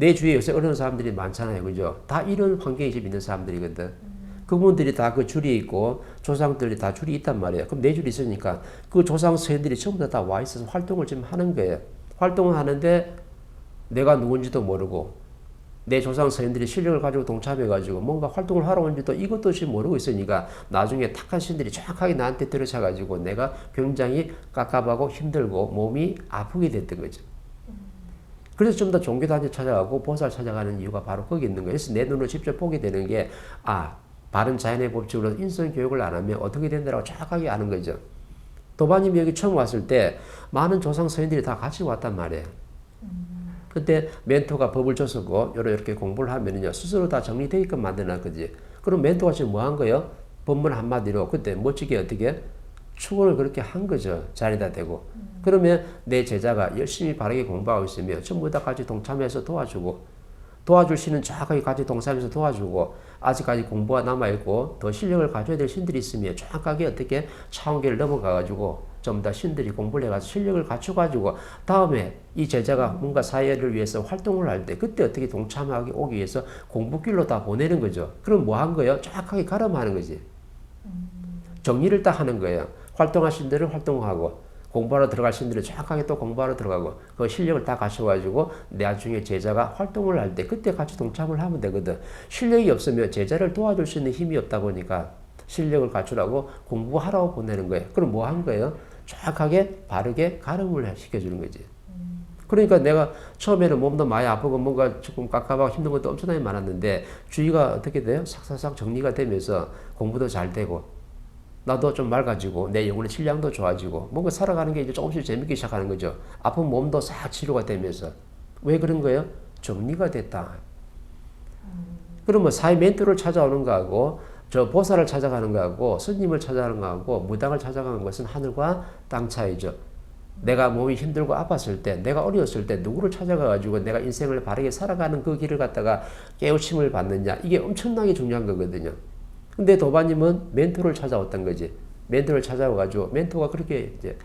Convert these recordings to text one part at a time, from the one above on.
내 주위에 요새 어려운 사람들이 많잖아요. 그죠? 다 이런 환경에 지금 있는 사람들이거든. 그분들이 다 그 줄이 있고 조상들이 다 줄이 있단 말이에요. 그럼 내 줄이 있으니까 그 조상 서인들이 전부 다 와 있어서 활동을 지금 하는 거예요. 활동을 하는데 내가 누군지도 모르고 내 조상 서인들이 실력을 가지고 동참해가지고 뭔가 활동을 하러 온지도 이것도 지금 모르고 있으니까 나중에 탁한 신들이 정확하게 나한테 들어차가지고 내가 굉장히 깝깝하고 힘들고 몸이 아프게 됐던 거죠. 그래서 좀 더 종교단체 찾아가고 보살 찾아가는 이유가 바로 거기 있는 거예요. 그래서 내 눈으로 직접 보게 되는 게, 아, 바른 자연의 법칙으로 인성교육을 안 하면 어떻게 된다고 정확하게 아는 거죠. 도바님이 여기 처음 왔을 때 많은 조상 서인들이 다 같이 왔단 말이에요. 그때 멘토가 법을 줬었고 이렇게 공부를 하면은요 스스로 다 정리되게끔 만들어놨거지. 그럼 멘토가 지금 뭐 한 거예요? 법문 한마디로 그때 멋지게 어떻게 축원을 그렇게 한 거죠. 자리다 대고. 그러면 내 제자가 열심히 바르게 공부하고 있으면 전부 다 같이 동참해서 도와줄 시는 정확하게 같이 동참해서 도와주고, 아직까지 공부가 남아있고 더 실력을 가져야 될 신들이 있으면 정확하게 어떻게 차원계를 넘어가가지고 좀 더 신들이 공부를 해가지고 실력을 갖춰가지고 다음에 이 제자가 뭔가 사회를 위해서 활동을 할 때 그때 어떻게 동참하기 오기 위해서 공부길로 다 보내는 거죠. 그럼 뭐 한 거예요? 정확하게 가름하는 거지. 정리를 딱 하는 거예요. 활동할 신들을 활동하고 공부하러 들어갈 신들을 정확하게 또 공부하러 들어가고 그 실력을 다 갖춰가지고 나중에 제자가 활동을 할 때 그때 같이 동참을 하면 되거든. 실력이 없으면 제자를 도와줄 수 있는 힘이 없다 보니까 실력을 갖추라고 공부하라고 보내는 거예요. 그럼 뭐 한 거예요? 정확하게 바르게 가름을 시켜주는 거지. 그러니까 내가 처음에는 몸도 많이 아프고 뭔가 조금 깝깝하고 힘든 것도 엄청나게 많았는데 주위가 어떻게 돼요? 싹싹싹 정리가 되면서 공부도 잘 되고 나도 좀 맑아지고 내 영혼의 질량도 좋아지고 뭔가 살아가는 게 이제 조금씩 재밌기 시작하는 거죠. 아픈 몸도 싹 치료가 되면서. 왜 그런 거예요? 정리가 됐다. 그러면 사회 멘토를 찾아오는 거하고 저 보살을 찾아가는 거하고 스님을 찾아가는 거하고 무당을 찾아가는 것은 하늘과 땅 차이죠. 내가 몸이 힘들고 아팠을 때, 내가 어려웠을 때 누구를 찾아가가지고 내가 인생을 바르게 살아가는 그 길을 갖다가 깨우침을 받느냐, 이게 엄청나게 중요한 거거든요. 근데 도바님은 멘토를 찾아왔던 거지. 멘토를 찾아와가지고 멘토가 그렇게 이제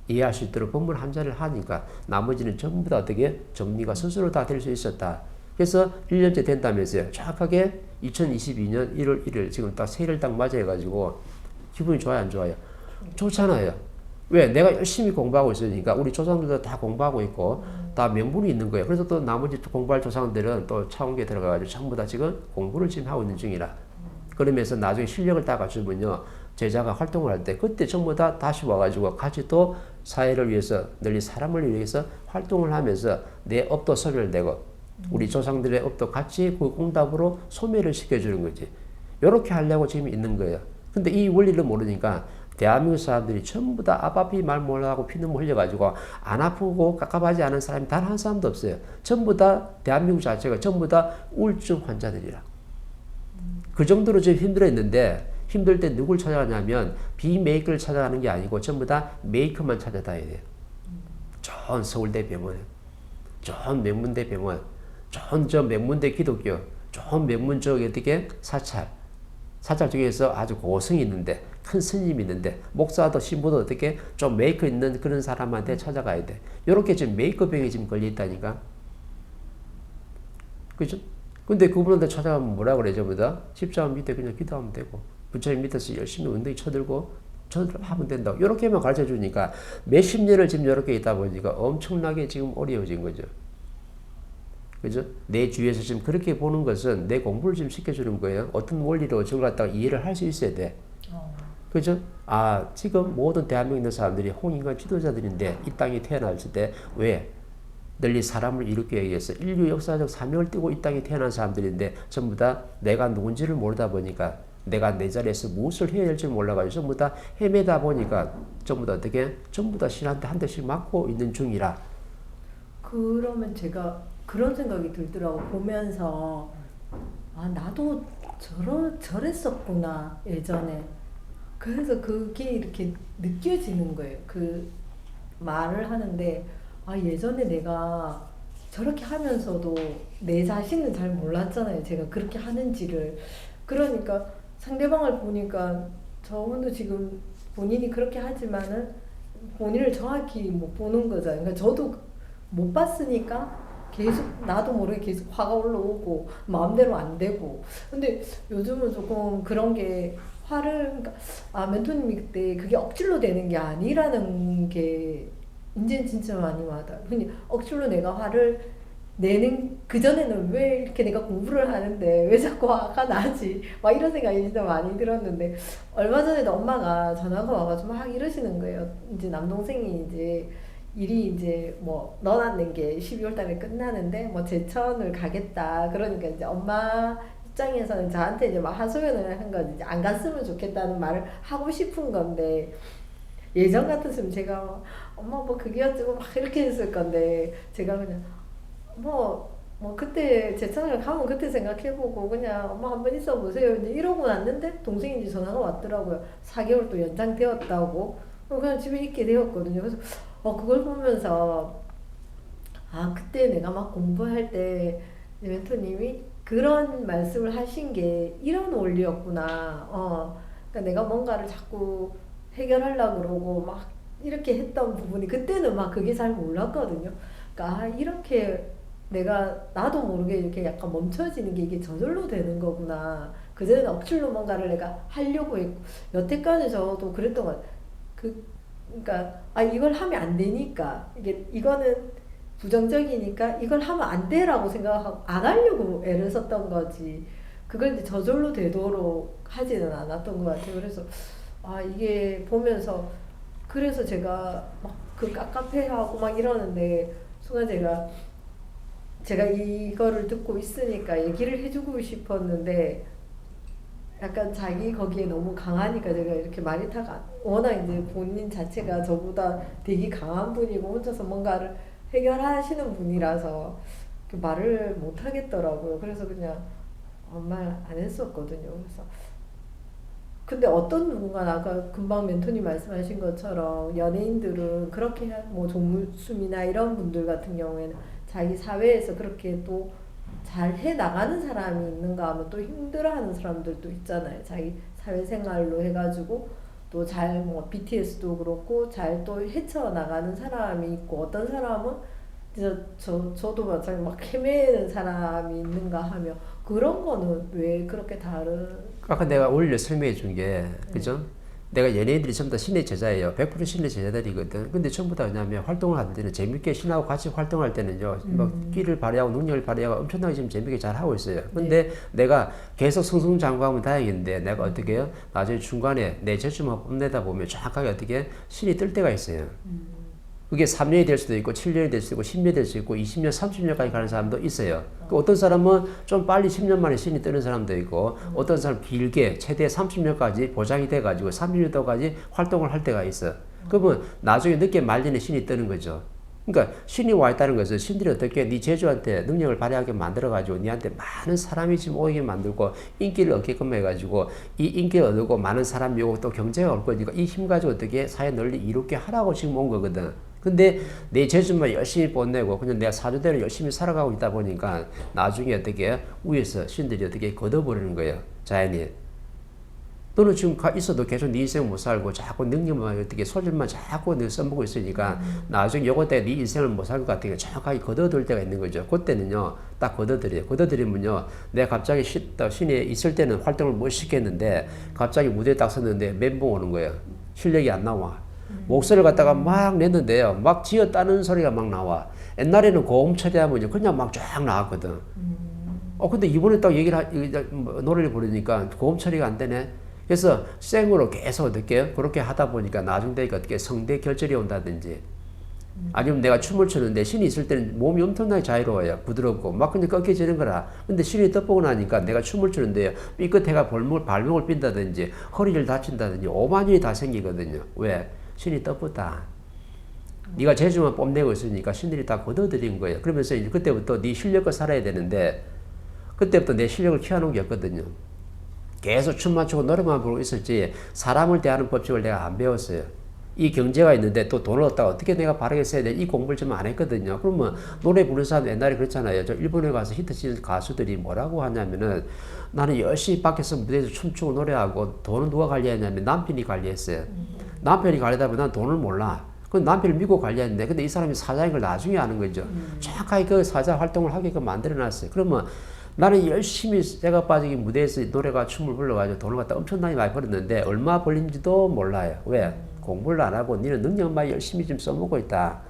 이해할 수 있도록 법문 한 자를 하니까 나머지는 전부 다 어떻게 정리가 스스로 다 될 수 있었다. 그래서 1년째 된다면서요. 정확하게 2022년 1월 1일 지금 딱 세일을 딱 맞아가지고 기분이 좋아요, 안 좋아요? 좋잖아요. 왜? 내가 열심히 공부하고 있으니까 우리 조상들도 다 공부하고 있고 다 명분이 있는 거예요. 그래서 또 나머지 공부할 조상들은 또 차원계에 들어가가지고 전부 다 지금 공부를 지금 하고 있는 중이라. 그러면서 나중에 실력을 다 갖추면요 제자가 활동을 할 때 그때 전부 다 다시 와가지고 같이 또 사회를 위해서 널리 사람을 위해서 활동을 하면서 내 업도 소멸되고 우리 조상들의 업도 같이 그 공답으로 소멸을 시켜주는 거지. 이렇게 하려고 지금 있는 거예요. 근데 이 원리를 모르니까 대한민국 사람들이 전부 다 아파피 말 못하고 피눈물 흘려가지고 안 아프고 깝깝하지 않은 사람이 단 한 사람도 없어요. 전부 다 대한민국 자체가 전부 다 우울증 환자들이라. 그 정도로 지금 힘들어 했는데 힘들 때 누굴 찾아가냐면 비메이커를 찾아가는 게 아니고 전부 다 메이커만 찾아다녀야 돼요. 좋은 서울대 병원, 좋은 명문대 병원, 좋은 저 명문대 기독교, 좋은 명문 저 어떻게 사찰 중에서 아주 고성이 있는데 큰 스님이 있는데 목사도 신부도 어떻게 좀 메이커 있는 그런 사람한테 찾아가야 돼. 이렇게 지금 메이커 병이 지금 걸려 있다니까. 그죠? 근데 그분한테 찾아가면 뭐라 그래, 전부 다? 십자가 밑에 그냥 기도하면 되고, 부처님 밑에서 열심히 엉덩이 쳐들고, 하면 된다고. 이렇게만 가르쳐 주니까, 몇십 년을 지금 이렇게 있다 보니까 엄청나게 지금 어려워진 거죠. 그죠? 내 주위에서 지금 그렇게 보는 것은 내 공부를 지금 시켜주는 거예요. 어떤 원리로 저걸 갖다가 이해를 할 수 있어야 돼. 그죠? 아, 지금 모든 대한민국에 있는 사람들이 홍인간 지도자들인데, 이 땅에 태어났을 때, 왜? 널리 사람을 일으키기 위해서 인류 역사적 사명을 띠고 이 땅에 태어난 사람들인데 전부 다 내가 누군지를 모르다 보니까 내가 내 자리에서 무엇을 해야 될지 몰라가지고 전부 다 헤매다 보니까 전부 다 어떻게 전부 다 신한테 한 대씩 맞고 있는 중이라. 그러면 제가 그런 생각이 들더라고. 보면서 아 나도 저랬었구나 예전에. 그래서 그게 이렇게 느껴지는 거예요. 그 말을 하는데 아 예전에 내가 저렇게 하면서도 내 자신은 잘 몰랐잖아요. 제가 그렇게 하는지를. 그러니까 상대방을 보니까 저분도 지금 본인이 그렇게 하지만은 본인을 정확히 못 보는 거잖아요. 그러니까 저도 못 봤으니까 계속 나도 모르게 계속 화가 올라오고 마음대로 안 되고. 근데 요즘은 조금 그런 게 화를 그러니까 멘토님이 그때 그게 억지로 되는 게 아니라는 게 이제는 진짜 많이 와닿아요. 근데 억지로 내가 화를 내는 그전에는 왜 이렇게 내가 공부를 하는데 왜 자꾸 화가 나지? 막 이런 생각이 진짜 많이 들었는데 얼마 전에도 엄마가 전화가 와가지고 막 이러시는 거예요. 이제 남동생이 이제 일이 이제 뭐 넣어놨는 게 12월 달에 끝나는데 뭐 제천을 가겠다. 그러니까 이제 엄마 입장에서는 저한테 이제 막 하소연을 한 거지. 이제 안 갔으면 좋겠다는 말을 하고 싶은 건데 예전 같았으면 제가 엄마 뭐 그게 어쩌고 막 이렇게 했을 건데 제가 그냥 뭐 그때 제천을 가면 그때 생각해보고 그냥 엄마 한번 있어보세요 이제 이러고 났는데 동생이 이제 전화가 왔더라고요. 4개월 또 연장되었다고. 그냥 집에 있게 되었거든요. 그래서 그걸 보면서 그때 내가 막 공부할 때 멘토님이 그런 말씀을 하신 게 이런 원리였구나. 그러니까 내가 뭔가를 자꾸 해결하려고 그러고 막 이렇게 했던 부분이 그때는 막 그게 잘 몰랐거든요. 그러니까 이렇게 나도 모르게 이렇게 약간 멈춰지는 게 이게 저절로 되는 거구나. 그전에는 억지로 뭔가를 내가 하려고 했고 여태까지 저도 그랬던 것 같아요. 그러니까 이걸 하면 안 되니까 이거는 부정적이니까 이걸 하면 안 돼라고 생각하고 안 하려고 애를 썼던 거지. 그걸 이제 저절로 되도록 하지는 않았던 것 같아요. 그래서 이게 보면서 그래서 제가 막 그 깝깝해하고 막 이러는데 순간 제가 이거를 듣고 있으니까 얘기를 해주고 싶었는데 약간 자기 거기에 너무 강하니까 제가 이렇게 말이 워낙 이제 본인 자체가 저보다 되게 강한 분이고 혼자서 뭔가를 해결하시는 분이라서 말을 못 하겠더라고요. 그래서 그냥 말 안 했었거든요. 그래서 근데 어떤 누군가 아까 금방 멘토님 말씀하신 것처럼 연예인들은 그렇게 뭐 종무수미나 이런 분들 같은 경우에는 자기 사회에서 그렇게 또 잘 해 나가는 사람이 있는가 하면 또 힘들어하는 사람들도 있잖아요. 자기 사회생활로 해가지고 또 잘 뭐 BTS도 그렇고 잘 또 헤쳐 나가는 사람이 있고 어떤 사람은 저도 마찬가지 막 헤매는 사람이 있는가 하며 그런 거는 왜 그렇게 다른? 아까 내가 원래 설명해 준 게 그죠? 내가 연예인들이 전부 다 신의 제자예요. 100% 신의 제자들이거든. 근데 전부 다 왜냐면 활동을 할 때는 재밌게 신하고 같이 활동할 때는요. 막 끼를 발휘하고 능력을 발휘하고 엄청나게 지금 재밌게 잘 하고 있어요. 근데 내가 계속 승승장구하면 다행인데 내가 어떻게 해요? 나중에 중간에 내 재주만 뽐내다 보면 정확하게 어떻게 신이 뜰 때가 있어요. 그게 3년이 될 수도 있고 7년이 될 수도 있고 10년이 될 수 있고 20년, 30년까지 가는 사람도 있어요. 어떤 사람은 좀 빨리 10년 만에 신이 뜨는 사람도 있고 어떤 사람은 길게 최대 30년까지 보장이 돼가지고 30년도까지 활동을 할 때가 있어. 그러면 나중에 늦게 말년에 신이 뜨는 거죠. 그러니까 신이 와 있다는 것은 신들이 어떻게 네 제주한테 능력을 발휘하게 만들어가지고 니한테 많은 사람이 지금 오게 만들고 인기를 얻게끔 해가지고 이 인기를 얻고 많은 사람이 오고 또 경제가 올 거니까 이 힘 가지고 어떻게 사회 널리 이롭게 하라고 지금 온 거거든. 근데 내 재주만 열심히 뽐내고 그냥 내가 사주대로 열심히 살아가고 있다 보니까 나중에 어떻게 위에서 신들이 어떻게 걷어버리는 거예요. 자연이. 너는 지금 있어도 계속 네 인생 못 살고 자꾸 능력만 어떻게 소질만 자꾸 너 써먹고 있으니까 나중에 요거 때네 인생을 못 살 것 같으니까 정확하게 걷어들 때가 있는 거죠. 그때는요 딱 걷어들여요. 걷어들이면요 내가 갑자기 신에 있을 때는 활동을 못 시켰는데 갑자기 무대에 딱 섰는데 멘붕 오는 거예요. 실력이 안 나와. 목소리를 갖다가 막 냈는데요. 막 지었다는 소리가 막 나와. 옛날에는 고음 처리하면 그냥 막 쫙 나왔거든. 근데 이번에 딱 노래를 부르니까 고음 처리가 안 되네. 그래서 생으로 계속 어떻게 그렇게 하다 보니까 나중 되니까 어떻게 성대 결절이 온다든지 아니면 내가 춤을 추는데 신이 있을 때는 몸이 엄청나게 자유로워요. 부드럽고 막 그냥 꺾여지는 거라. 근데 신이 떠보고 나니까 내가 춤을 추는데 삐끗해가 발목을 빈다든지 허리를 다친다든지 오만 일이 다 생기거든요. 왜? 신이 떴다. 네가 재주만 뽐내고 있으니까 신들이 다 걷어들인 거예요. 그러면서 이제 그때부터 네 실력을 살아야 되는데 그때부터 내 실력을 키워놓은 게 없거든요. 계속 춤만 추고 노래만 부르고 있었지 사람을 대하는 법칙을 내가 안 배웠어요. 이 경제가 있는데 또 돈을 얻다가 어떻게 내가 바르게 써야 돼? 이 공부를 좀 안 했거든요. 그러면 노래 부르는 사람 옛날에 그랬잖아요. 저 일본에 가서 히트치는 가수들이 뭐라고 하냐면은 나는 열심히 밖에서 무대에서 춤추고 노래하고 돈은 누가 관리했냐면 남편이 관리했어요. 남편이 관리하다 보면 난 돈을 몰라. 그 남편을 믿고 관리했는데 근데 이 사람이 사자인 걸 나중에 아는 거죠. 정확하게 그 사자 활동을 하게끔 만들어놨어요. 그러면 나는 열심히 쇠가 빠지게 무대에서 노래가 춤을 불러가지고 돈을 갖다 엄청나게 많이 벌었는데 얼마 벌린지도 몰라요. 왜? 공부를 안 하고 니는 능력만 열심히 좀 써먹고 있다.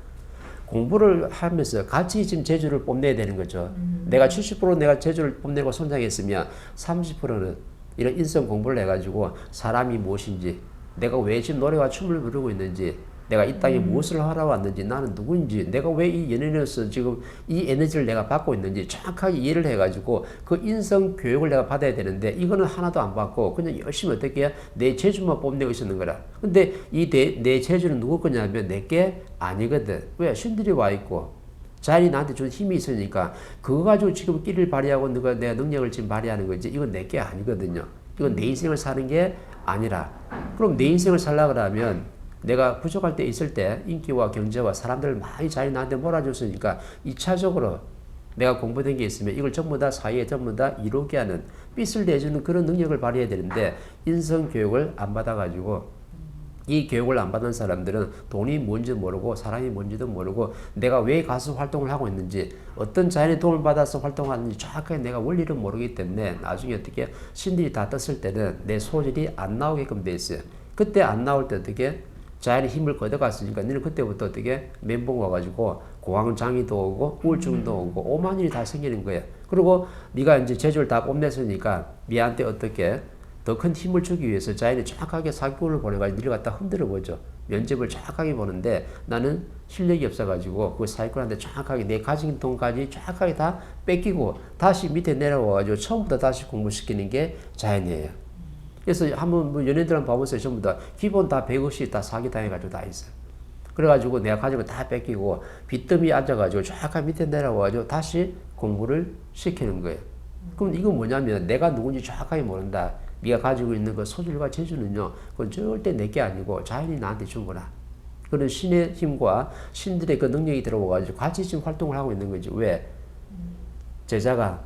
공부를 하면서 같이 지금 재주를 뽐내야 되는 거죠. 내가 70% 내가 재주를 뽐내고 성장했으면 30%는 이런 인성 공부를 해가지고 사람이 무엇인지, 내가 왜 지금 노래와 춤을 부르고 있는지, 내가 이 땅에 무엇을 하러 왔는지, 나는 누구인지, 내가 왜 이 연예인으로서 지금 이 에너지를 내가 받고 있는지 정확하게 이해를 해가지고 그 인성 교육을 내가 받아야 되는데 이거는 하나도 안 받고 그냥 열심히 어떻게 내 재주만 뽐내고 있었는 거라. 근데 이 내 재주는 누구 거냐면 내게 아니거든. 왜? 신들이 와 있고 자연이 나한테 준 힘이 있으니까 그거 가지고 지금 끼를 발휘하고 내가 능력을 지금 발휘하는 거지. 이건 내게 아니거든요. 이건 내 인생을 사는 게 아니라. 그럼 내 인생을 살려고 하면 내가 부족할 때 있을 때 인기와 경제와 사람들 많이 자연이 나한테 몰아줬으니까 2차적으로 내가 공부된 게 있으면 이걸 전부 다 사이에 전부 다 이루게 하는 빚을 내주는 그런 능력을 발휘해야 되는데 인성 교육을 안 받아가지고 이 교육을 안 받은 사람들은 돈이 뭔지도 모르고 사람이 뭔지도 모르고 내가 왜 가수 활동을 하고 있는지 어떤 자연의 도움을 받아서 활동하는지 정확하게 내가 원리를 모르기 때문에 나중에 어떻게 신들이 다 떴을 때는 내 소질이 안 나오게끔 돼 있어요. 그때 안 나올 때 어떻게 자연의 힘을 걷어갔으니까 너는 그때부터 어떻게 멘붕 와가지고 공황장애도 오고 우울증도 오고 오만 일이 다 생기는 거예요. 그리고 네가 이제 재주를 다 뽐냈으니까 니한테 어떻게 더 큰 힘을 주기 위해서 자연이 정확하게 사기꾼을 보내가지고 니를 갖다 흔들어 보죠. 면접을 정확하게 보는데 나는 실력이 없어가지고 그 사기꾼한테 정확하게 내 가진 돈까지 정확하게 다 뺏기고 다시 밑에 내려와가지고 처음부터 다시 공부시키는 게 자연이에요. 그래서 한번 뭐 연예인들 한번 봐보세요. 전부 다 기본 다 100억씩 다 사기당해가지고 다 있어요. 그래가지고 내가 가진 거 다 뺏기고 빚더미 앉아가지고 정확하게 밑에 내려와가지고 다시 공부를 시키는 거예요. 그럼 이건 뭐냐면 내가 누군지 정확하게 모른다. 네가 가지고 있는 그 소질과 재주는요, 그건 절대 내게 아니고 자연이 나한테 준 거라. 그런 신의 힘과 신들의 그 능력이 들어와가지고 같이 지금 활동을 하고 있는 거지. 왜? 제자가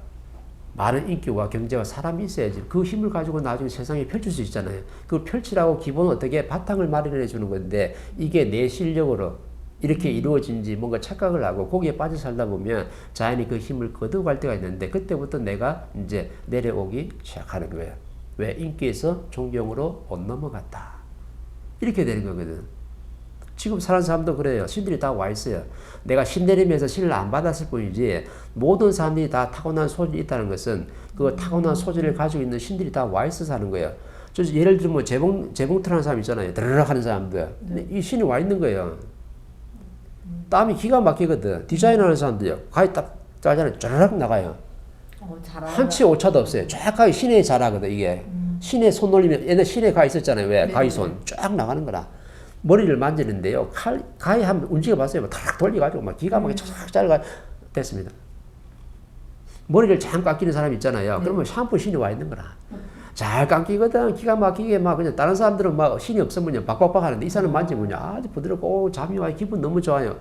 많은 인기와 경제와 사람이 있어야지 그 힘을 가지고 나중에 세상에 펼칠 수 있잖아요. 그걸 펼치라고 기본 어떻게 바탕을 마련해 주는 건데 이게 내 실력으로 이렇게 이루어진지 뭔가 착각을 하고 거기에 빠져 살다 보면 자연이 그 힘을 거두갈 때가 있는데 그때부터 내가 이제 내려오기 시작하는 거예요. 왜? 인기에서 존경으로 못 넘어갔다. 이렇게 되는 거거든. 지금 사는 사람도 그래요. 신들이 다 와 있어요. 내가 신 내리면서 신을 안 받았을 뿐이지 모든 사람들이 다 타고난 소질이 있다는 것은 그 타고난 소질을 가지고 있는 신들이 다 와 있어서 하는 거예요. 저 예를 들면 뭐 재봉틀하는 사람 있잖아요. 드르륵 하는 사람들. 근데 이 신이 와 있는 거예요. 땀이 기가 막히거든. 디자인하는 사람들요. 가위 딱 짜잖아요. 쩌르륵 나가요. 한치 오차도 없어요. 정확하게 신에 잘하거든 이게. 신에 손 올리면 옛날 신에 가 있었잖아요. 왜? 네. 가위손 쫙 나가는 거라. 머리를 만지는데요. 가위 한번 움직여 봤어요. 탁 돌려가지고 막 기가 막히게 쫙 잘라 됐습니다. 머리를 잘 감기는 사람 있잖아요. 그러면 샴푸 신이 와 있는 거라. 잘 감기거든. 기가 막히게 막 그냥 다른 사람들은 막 신이 없으면 박박박 하는데 이 사람 만지면 아주 부드럽고 잠이 와 기분 너무 좋아요.